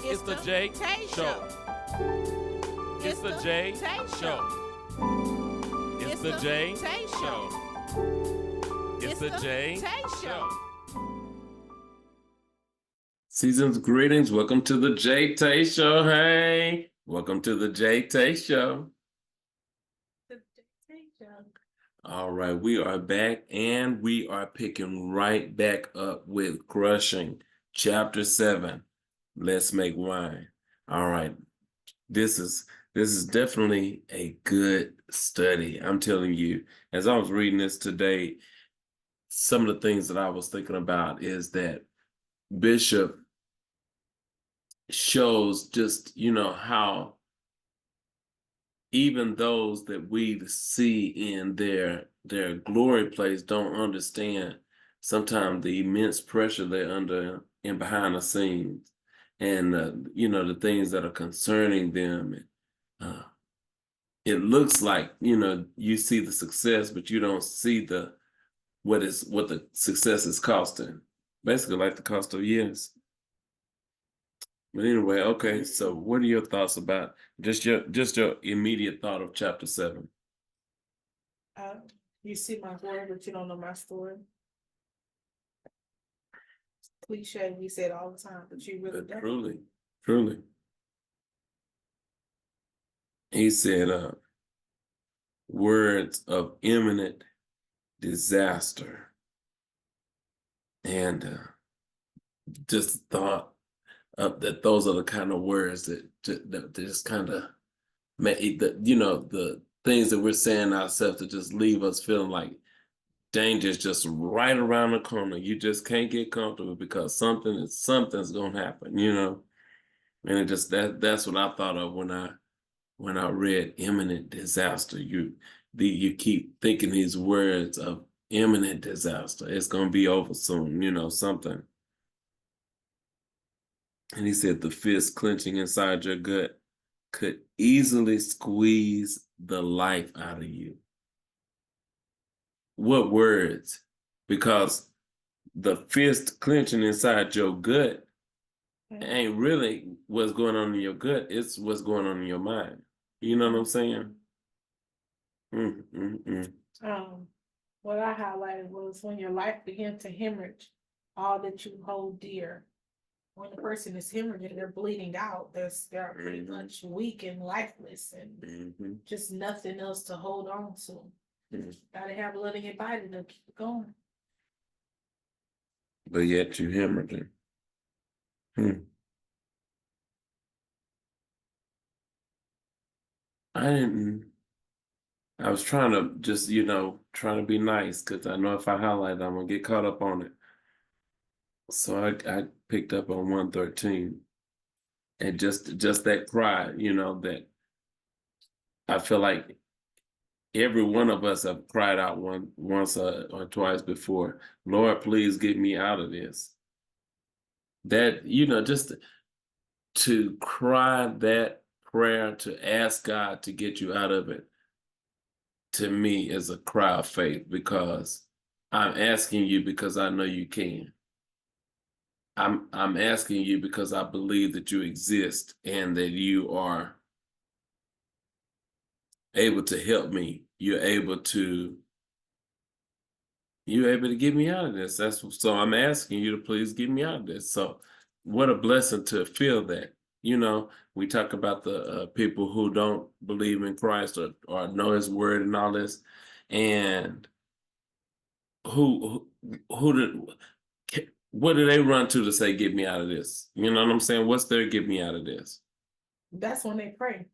It's the JaeTae Show. It's the JaeTae Show. It's the JaeTae Show. It's the JaeTae Show. Season's greetings. Welcome to the JaeTae Show. Hey, welcome to the JaeTae Show. All right, we are back and we are picking right back up with Crushing, Chapter 7. Let's make wine. All right, this is definitely a good study. I'm telling you, as I was reading this today, some of the things that I was thinking about is that Bishop shows just, how even those that we see in their glory place don't understand sometimes the immense pressure they're under and behind the scenes, and the things that are concerning them. It looks like you see the success, but you don't see what the success is costing. Basically, like the cost of years. But anyway, okay, so what are your thoughts about just your immediate thought of chapter 7? You see my story, but you don't know my story. Cliche, we say it all the time, but you really don't. Truly. He said, words of imminent disaster. And just thought that those are the kind of words that just kind of make the things that we're saying ourselves to just leave us feeling like danger is just right around the corner. You just can't get comfortable because something's gonna happen, and it just that's what I thought of when I read imminent disaster. You keep thinking these words of imminent disaster. It's gonna be over soon, something. And he said the fist clenching inside your gut could easily squeeze the life out of you. What words? Because the fist clenching inside your gut ain't really what's going on in your gut. It's what's going on in your mind. You know what I'm saying? What I highlighted was when your life begins to hemorrhage all that you hold dear. When the person is hemorrhaging, they're bleeding out. They're pretty much weak and lifeless, and just nothing else to hold on to. Gotta have blood in your body to keep it going. But yet you hemorrhaging. I was trying to just, trying to be nice because I know if I highlight it, I'm gonna get caught up on it. So I picked up on 113, and just that cry, that I feel like every one of us have cried out once or twice before. Lord, please get me out of this. That, just to cry that prayer, to ask God to get you out of it, to me is a cry of faith, because I'm asking you because I know you can. I'm asking you because I believe that you exist and that you are able to help me. You're able to get me out of this. So I'm asking you to please get me out of this. So what a blessing to feel that. We talk about the people who don't believe in Christ or know his word and all this, and what do they run to say, get me out of this? You know what I'm saying? What's their get me out of this? That's when they pray.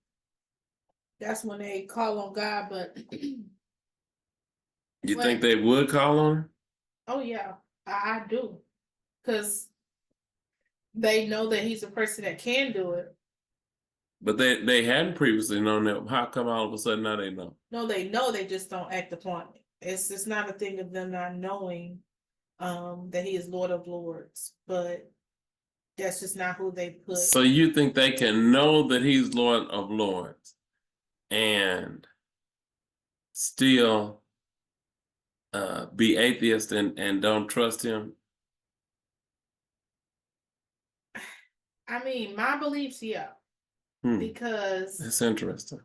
That's when they call on God, but you think they would call on him? Oh yeah, I do. Because they know that he's a person that can do it. But they hadn't previously known that. How come all of a sudden now they know? No, they know, they just don't act upon it. It's not a thing of them not knowing that he is Lord of Lords, but that's just not who they put. So you think they can know that he's Lord of Lords and still be atheist and don't trust him? I mean, my beliefs, yeah, because That's interesting.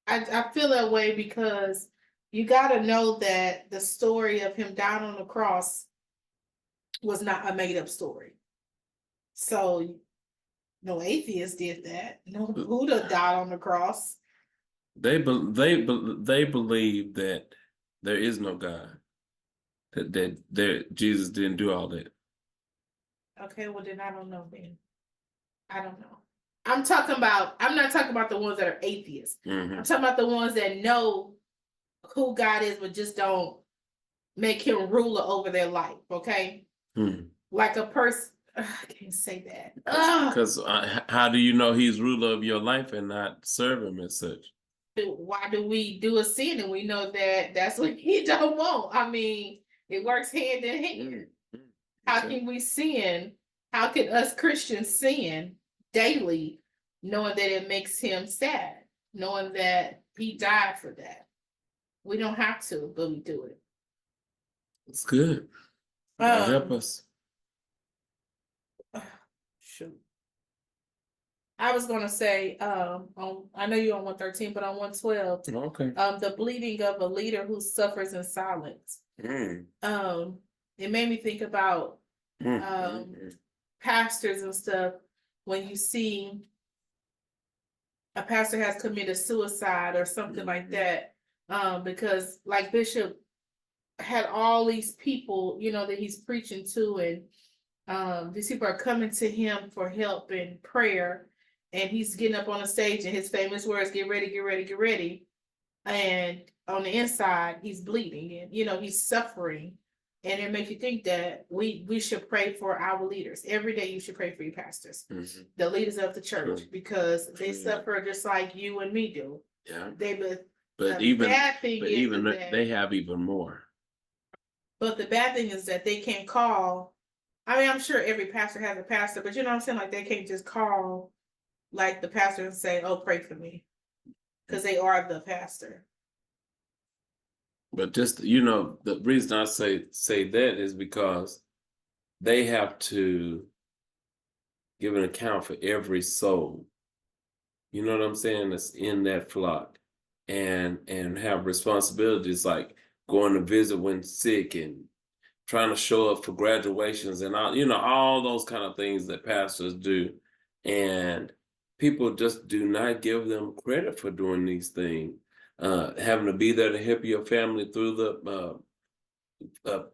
I feel that way because you got to know that the story of him dying on the cross was not a made up story. So no atheist did that. No Buddha died on the cross. They believe that there is no God. That Jesus didn't do all that. Okay, well then I don't know then. I don't know. I'm not talking about the ones that are atheists. I'm talking about the ones that know who God is, but just don't make him ruler over their life, okay? Like a person, I can't say that. Because how do you know he's ruler of your life and not serve him as such? Why do we do a sin and we know that that's what he don't want? I mean, it works hand in hand. How can we sin? How can us Christians sin daily, knowing that it makes him sad, knowing that he died for that? We don't have to, but we do it. It's good. Help us. Shoot. I was gonna say, I know you're on 113, but on 112, okay. The bleeding of a leader who suffers in silence. It made me think about pastors and stuff. When you see a pastor has committed suicide or something like that, because like Bishop had all these people, that he's preaching to, and these people are coming to him for help and prayer, and he's getting up on the stage and his famous words, "Get ready, get ready, get ready." And on the inside, he's bleeding and, he's suffering. And it makes you think that we should pray for our leaders. Every day you should pray for your pastors, the leaders of the church, because they suffer just like you and me do. Yeah. They have even more. But the bad thing is that they can't call. I mean, I'm sure every pastor has a pastor, but you know what I'm saying? Like they can't just call like the pastor and say, "Oh, pray for me," because they are the pastor. But just, the reason I say that is because they have to give an account for every soul. You know what I'm saying? That's in that flock, and have responsibilities like going to visit when sick and trying to show up for graduations and all those kind of things that pastors do. And people just do not give them credit for doing these things. Having to be there to help your family through the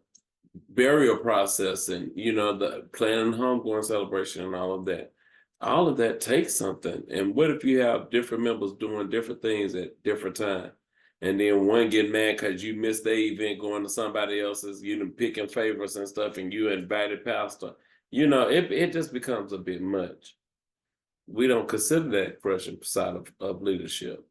burial process and, the planning homegoing celebration and all of that. All of that takes something. And what if you have different members doing different things at different times? And then one get mad because you missed their event going to somebody else's, picking favorites and stuff, and you invited pastor. It just becomes a bit much. We don't consider that Christian side of leadership.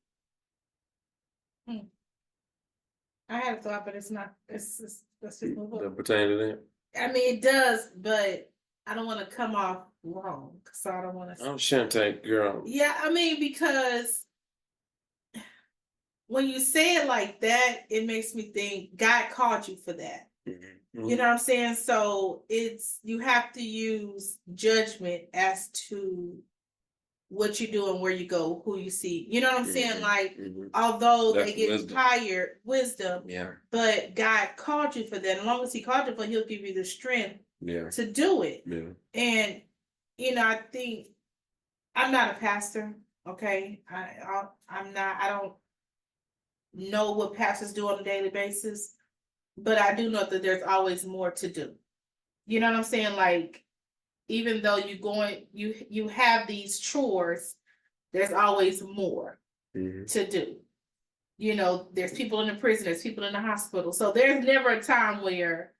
I had a thought, but it's not. Let's just move on. Doesn't pertain to that? I mean, it does, but I don't want to come off wrong, so I don't want to. I'm JaeTae, girl. Yeah, I mean, because when you say it like that, it makes me think God called you for that. You know what I'm saying? So you have to use judgment as to what you do and where you go, who you see. You know what I'm saying? Like, although they get tired, wisdom, but God called you for that. As long as he called you for it, he'll give you the strength to do it. Yeah. And, I think I'm not a pastor, okay? I'm not, I don't know what pastors do on a daily basis, but I do know that there's always more to do. You know what I'm saying? Like, even though you have these chores, there's always more to do. There's people in the prison, there's people in the hospital. So there's never a time where,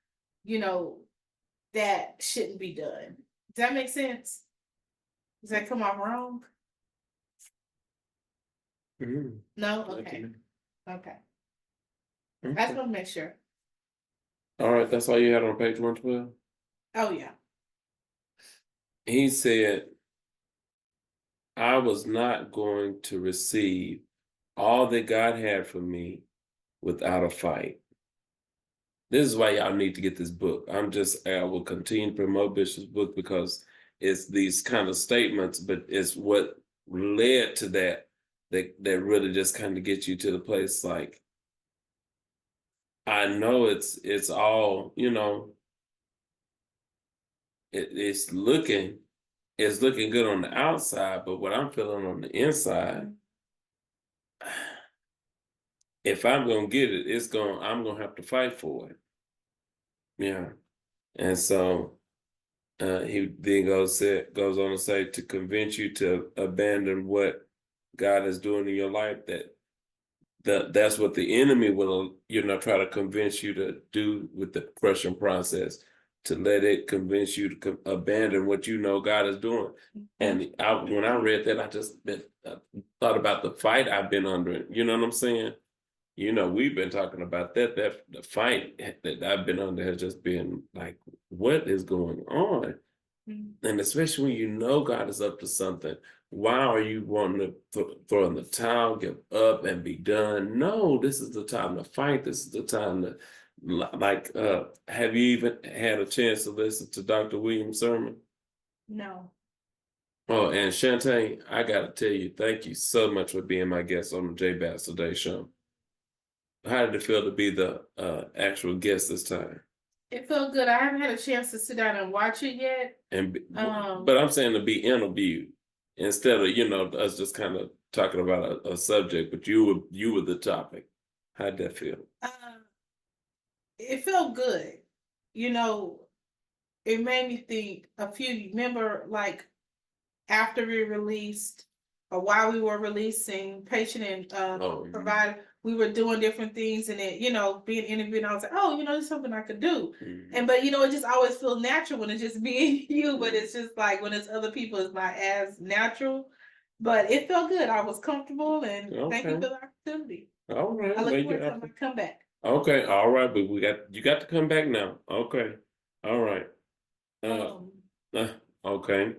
that shouldn't be done. Does that make sense? Does that come out wrong? No? Okay. Okay. I just want to make sure. All right, that's all you had on page 112? Oh, yeah. He said, I was not going to receive all that God had for me without a fight. This is why y'all need to get this book. I will continue to promote Bishop's book because it's these kind of statements, but it's what led to that really just kind of gets you to the place like, I know it's all, it's looking good on the outside, but what I'm feeling on the inside, if I'm gonna get it, I'm gonna have to fight for it. Yeah. And so he then goes on to say, to convince you to abandon what God is doing in your life, that's what the enemy will, try to convince you to do with the crushing process, to let it convince you to abandon what God is doing. And when I read that, I just thought about the fight I've been under. You know what I'm saying? We've been talking about that the fight that I've been under has just been like, what is going on? Mm-hmm. And especially when God is up to something, why are you wanting to throw in the towel, give up, and be done? No, this is the time to fight. This is the time to, have you even had a chance to listen to Dr. Williams' sermon? No. Oh, and JaeTae, I got to tell you, thank you so much for being my guest on the JaeTae show. How did it feel to be the actual guest this time? It felt good. I haven't had a chance to sit down and watch it yet. But I'm saying to be interviewed instead of us just kind of talking about a subject, but you were the topic. How'd that feel? It felt good. It made me think remember like after we released or while we were releasing Patient and Provider, we were doing different things and it, being interviewed, and I was like, oh, this is something I could do. Mm-hmm. But it just always feels natural when it's just being you, but it's just like when it's other people, it's not as natural. But it felt good. I was comfortable, and thank you for the opportunity. All right. I look forward to my comeback. Okay, all right, but you got to come back now. Okay. All right. Okay.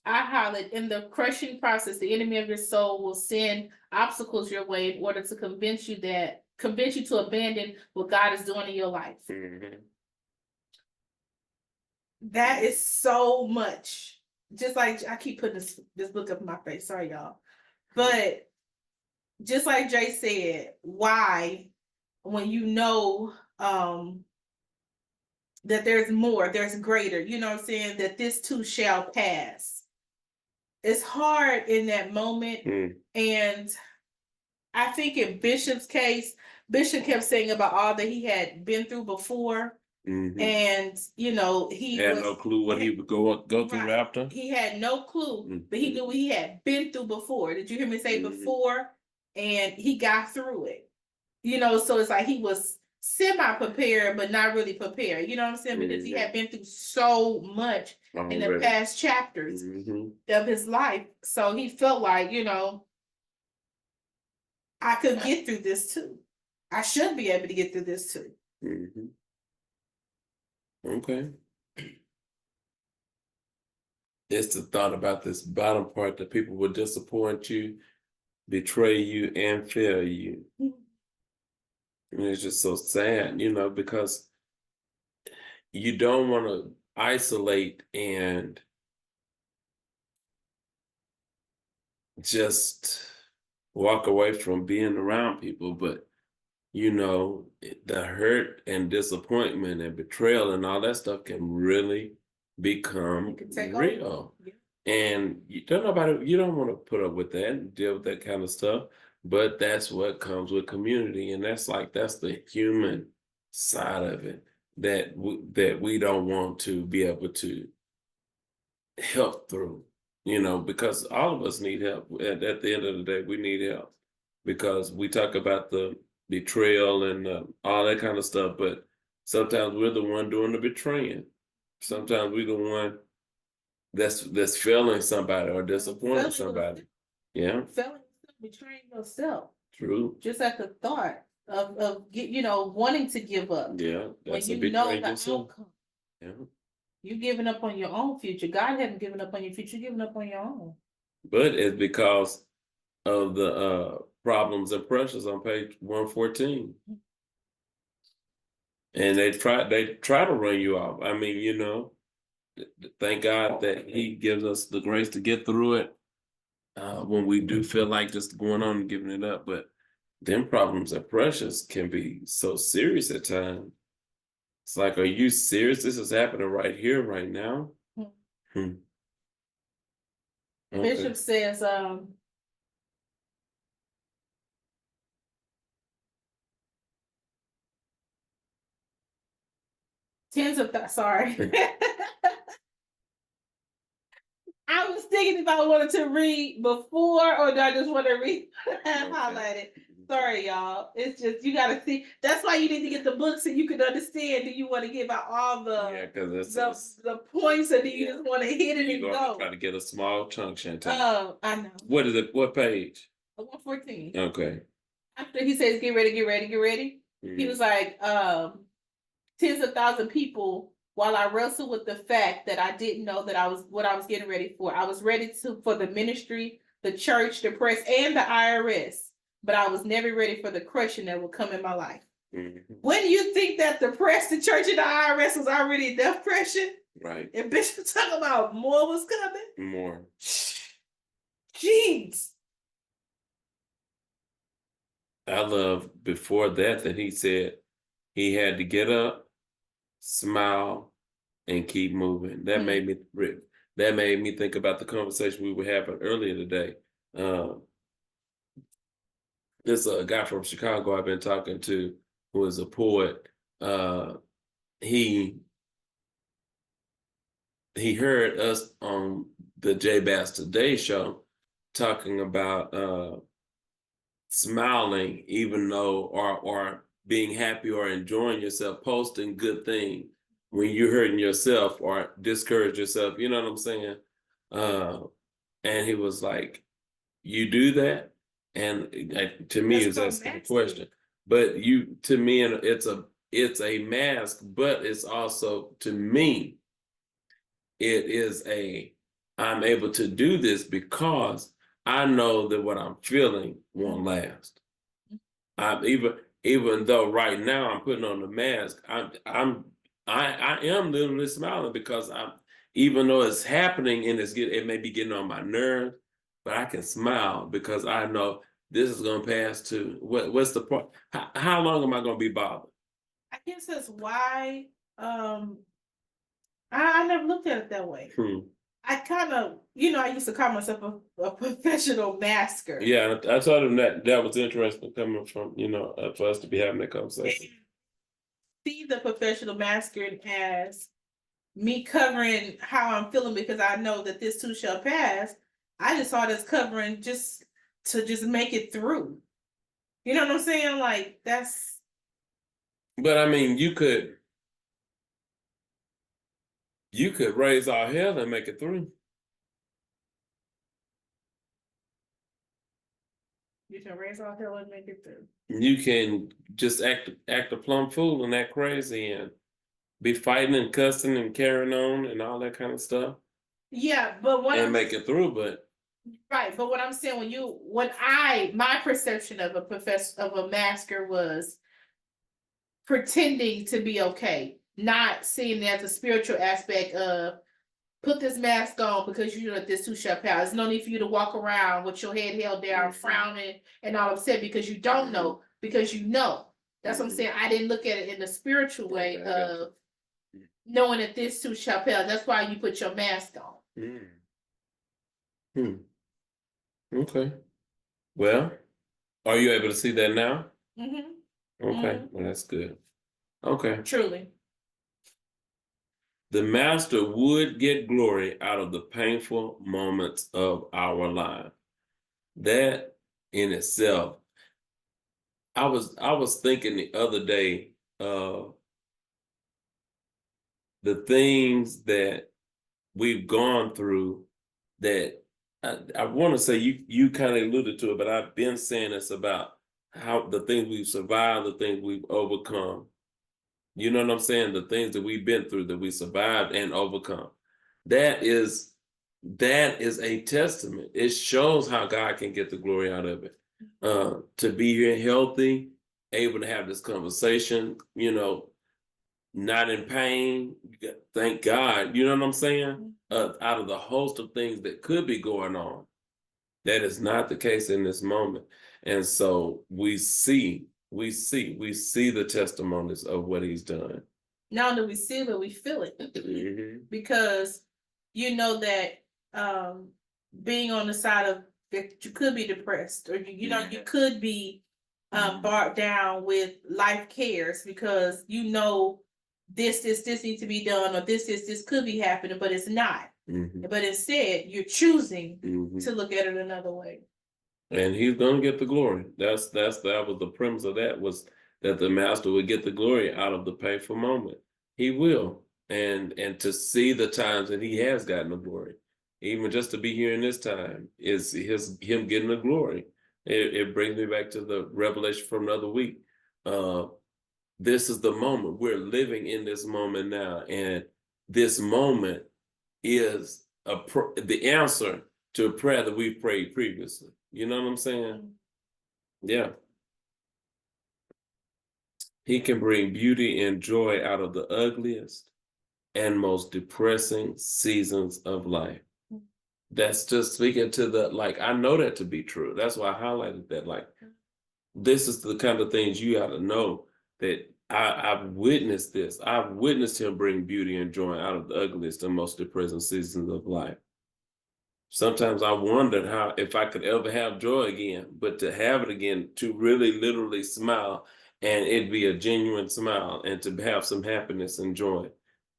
I highlight in the crushing process, the enemy of your soul will send obstacles your way in order to convince you to abandon what God is doing in your life. Mm-hmm. That is so much. Just like I keep putting this book up in my face. Sorry, y'all. But just like Jay said, why, when that there's more, there's greater, what I'm saying, that this too shall pass. It's hard in that moment. And I think in Bishop's case, Bishop kept saying about all that he had been through before. Mm-hmm. And, he had no clue what he would go through after. He had no clue, but he knew what he had been through before. Did you hear me say before? And he got through it. So it's like he was semi-prepared, but not really prepared. You know what I'm saying? Because he had been through so much in the past chapters of his life. So he felt like, I could get through this too. I should be able to get through this too. Mm-hmm. Okay. It's the thought about this bottom part that people will disappoint you, betray you, and fail you. Mm-hmm. And it's just so sad, because you don't want to isolate and just walk away from being around people, but the hurt and disappointment and betrayal and all that stuff can really become real. Yeah. And you don't want to put up with that and deal with that kind of stuff, but that's what comes with community, and that's the human side of it that we don't want to be able to help through, because all of us need help. At the end of the day, we need help, because we talk about the betrayal and all that kind of stuff, but sometimes we're the one doing the betraying. Sometimes we're the one that's failing somebody or disappointing somebody. Yeah. Betraying yourself. True. Just at the thought of wanting to give up. Yeah. That's when betraying yourself. Outcome. Yeah. You giving up on your own future. God hasn't given up on your future, you're giving up on your own. But it's because of the problems and pressures on page 114. And they try to run you off. I mean, thank God that He gives us the grace to get through it when we do feel like just going on and giving it up. But them problems and pressures can be so serious at times. It's like, are you serious? This is happening right here, right now. Okay. Bishop says, sorry. I was thinking if I wanted to read before or do I just want to read highlighted. Sorry, y'all. It's just you gotta see. That's why you need to get the book so you can understand. Do you want to give out all the points, or do you just want to hit it and go? Try to get a small chunk, JaeTae. Oh, I know. What is it? What page? 114. Okay. After he says, "Get ready, get ready, get ready," he was like, tens of thousands of people. While I wrestled with the fact that I didn't know that I was getting ready for. I was ready for the ministry, the church, the press, and the IRS. But I was never ready for the crushing that would come in my life. When do you think that the press, the church, and the IRS was already enough pressure? Right. And Bishop talking about more was coming? More. Jeez. I love before that he said he had to get up, smile, and keep moving. That made me think about the conversation we were having earlier today. This a guy from Chicago I've been talking to, who is a poet. He heard us on the JaeTae show talking about smiling, even though or being happy or enjoying yourself, posting good things when you're hurting yourself or discourage yourself. You know what I'm saying? And he was like, "You do that?" And to me, it's asking a question. But to me, it's a mask, but it's also, to me, it is I'm able to do this because I know that what I'm feeling won't last. Even though right now I'm putting on the mask, I am literally smiling because even though it's happening and it may be getting on my nerves, but I can smile because I know this is going to pass too. What's the point? How long am I going to be bothered? I guess that's why I never looked at it that way. I kind of, I used to call myself a professional masker. Yeah, I told him that was interesting coming from, for us to be having that conversation. See the professional masker as me covering how I'm feeling because I know that this too shall pass. I just saw it as covering just to make it through. You know what I'm saying? Like that's. But I mean, you could raise our hell and make it through. You can raise our hell and make it through. You can just act a plumb fool and act crazy and be fighting and cussing and carrying on and all that kind of stuff. Yeah, but make it through, but right. But what I'm saying, my perception of a masker was pretending to be okay, not seeing it as a spiritual aspect of put this mask on because you know that this too shall pass. There's no need for you to walk around with your head held down, frowning and all upset because you don't know, because you know. That's what I'm saying. I didn't look at it in the spiritual way of knowing that this too shall pass. That's why you put your mask on. Okay. Well, are you able to see that now? Mm-hmm. Okay. Well, that's good. Okay. Truly. The master would get glory out of the painful moments of our life. That in itself, I was thinking the other day of the things that we've gone through that I want to say you kind of alluded to it, but I've been saying this about how the things we've survived, the things we've overcome. You know what I'm saying? The things that we've been through, that we survived and overcome. That is a testament. It shows how God can get the glory out of it. To be here healthy, able to have this conversation, not in pain. Thank God. You know what I'm saying? Out of the host of things that could be going on, that is not the case in this moment. And so we see the testimonies of what he's done. Not only we see it, but we feel it. Because you know that being on the side of that you could be depressed, or you know, you could be bogged down with life cares, because you know this needs to be done, or this could be happening, but it's not. But instead, you're choosing to look at it another way. And he's gonna get the glory. That was the premise of that, was that the master would get the glory out of the painful moment. He will. And to see the times that he has gotten the glory, even just to be here in this time, is him getting the glory. It brings me back to the revelation from another week. This is the moment. We're living in this moment now, and this moment is the answer to a prayer that we've prayed previously. You know what I'm saying? Yeah. He can bring beauty and joy out of the ugliest and most depressing seasons of life. That's just speaking to the, like, I know that to be true. That's why I highlighted that. Like, this is the kind of things you got to know, that I've witnessed this. I've witnessed him bring beauty and joy out of the ugliest and most depressing seasons of life. Sometimes I wondered if I could ever have joy again, but to have it again, to really literally smile, and it'd be a genuine smile, and to have some happiness and joy.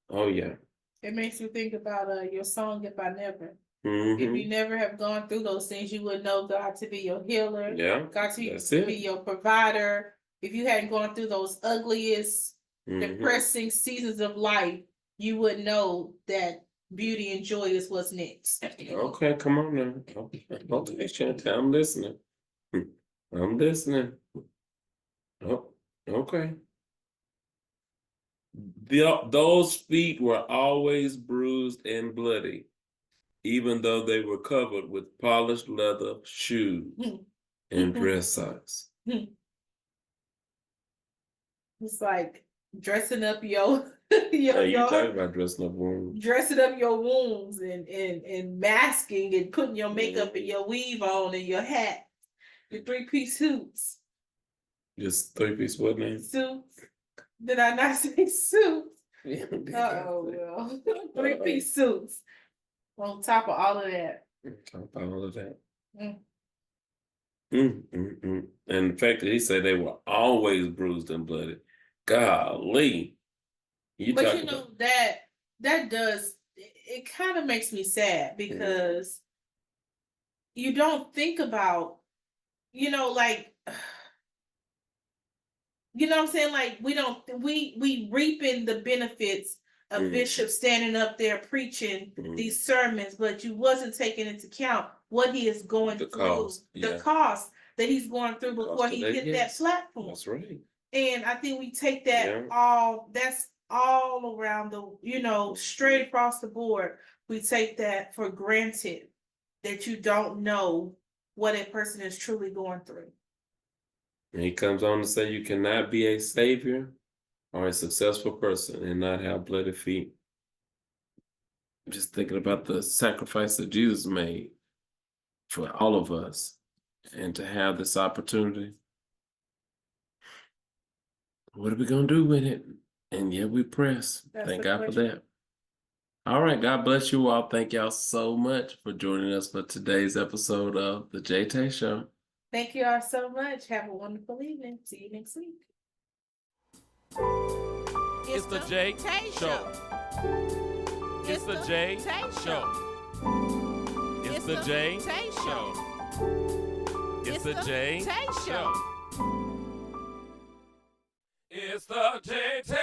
Oh yeah. It makes me think about your song, If I Never. If you never have gone through those things, you would know God to be your healer. Yeah. God to be your provider. If you hadn't gone through those ugliest, depressing seasons of life, you would know that beauty and joy is what's next. Okay, come on now. Okay, JaeTae, I'm listening. I'm listening. Oh, okay. Those feet were always bruised and bloody, even though they were covered with polished leather shoes and dress socks. It's like dressing up your you talking about dressing up wounds. Dressing up your wounds and masking and putting your makeup and your weave on and your hat, your 3-piece suits. Just 3-piece what name? Suits. Did I not say suits? Well. 3-piece suits. On top of all of that. On top of all of that. And the fact that he said they were always bruised and bloody. Golly. But you know, that does, it kind of makes me sad, because you don't think about, you know, like, you know what I'm saying? Like, we reaping the benefits of Bishop standing up there preaching these sermons, but you wasn't taking into account what he is going through, the cost that he's going through before he hit that platform. That's right. And I think we take that that's all around the, you know, straight across the board. We take that for granted, that you don't know what a person is truly going through. And he comes on to say you cannot be a savior or a successful person and not have bloody feet. I'm just thinking about the sacrifice that Jesus made for all of us, and to have this opportunity. What are we going to do with it? And yeah, we press. Thank God for that. All right. God bless you all. Thank y'all so much for joining us for today's episode of the JaeTae Show. Thank you all so much. Have a wonderful evening. See you next week. It's the JaeTae Show. It's the JaeTae Show. It's the JaeTae Show. It's the JaeTae Show. It's the JaeTae